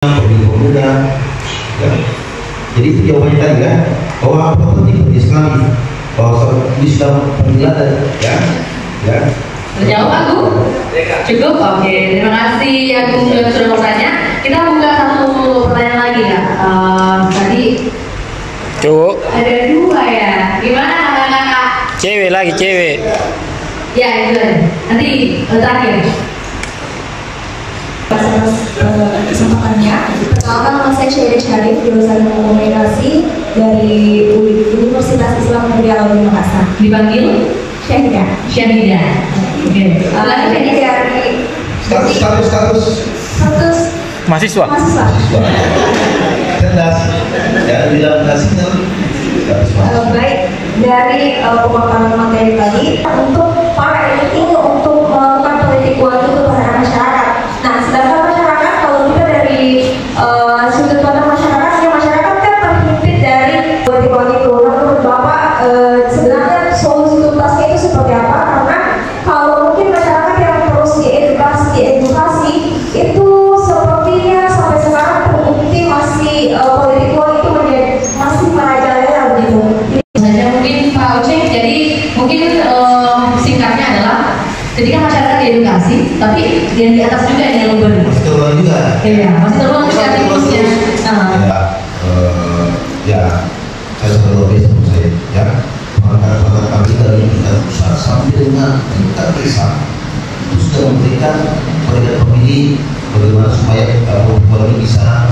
pemuda, ya. Jadi itu jawabannya tadi kan, bahwa apa penting Islam, bahwa Islam penjelasan, ya. Terjawab Agung? Cukup? Oke, terima kasih Agung yang sudah bertanya. Kita buka satu pertanyaan lagi ya. Tadi Cowok. ada dua ya. Gimana kakak? Cewek lagi, cewek. Ya itu. Nanti terakhir. Kesempatannya. Pertama nama saya Syahida Syarif, jurusan komunikasi dari Universitas Islam Negeri Al-Azhar Makassar. Dipanggil Syahida. Syahida. Oke. Ini dari status Mahasiswa. Cerdas, jangan bilang kasih. Baik, dari pemaparan materi tadi untuk para elit ini untuk melakukan politik uang itu terhadap masyarakat. Nah, sedangkan masyarakat kalau kita dari sudut pandang masyarakat kan terhimpit dari politik uang itu. Menurut Bapak sebenarnya solusi tuntasnya itu seperti apa? Karena kalau mungkin masyarakat yang terus diedukasi itu sepertinya sampai sekarang terbukti masih politik uang itu masih merajalela begitu. Saja mungkin Pak Uce, jadi mungkin singkatnya adalah ketika masyarakat diedukasi, tapi yang di atas juga yang memberi. Masih terulang juga. Iya, masih terulang juga tikusnya. Ya, saya selalu biasa saya, ya. Pakar-pakar kami dari tingkat pusat sampai dengan tingkat desa itu sudah memberikan kepada pemilih bagaimana supaya pemilih bisa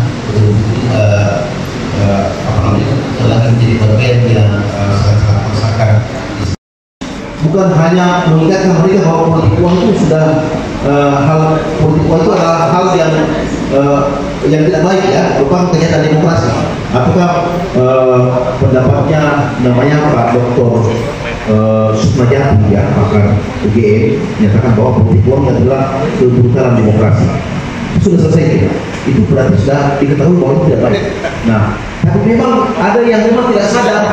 lagi menjadi bagian yang sangat merasakan. Bukan hanya mengingatkan mereka bahwa politik uang itu sudah hal politik uang itu adalah hal yang tidak baik ya, merupakan kenyataan demokrasi. Apakah pendapatnya namanya Pak Dr. Sukmajati ya, pakar UGM menyatakan bahwa politik uang adalah kebrutalan demokrasi. Itu sudah selesai ya. Itu berarti sudah diketahui bahwa itu tidak baik. Nah, tapi memang ada yang memang tidak sadar,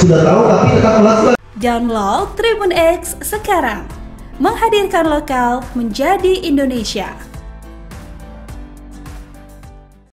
sudah tahu tapi tetap melakukan. Download Tribun X sekarang, menghadirkan lokal menjadi Indonesia.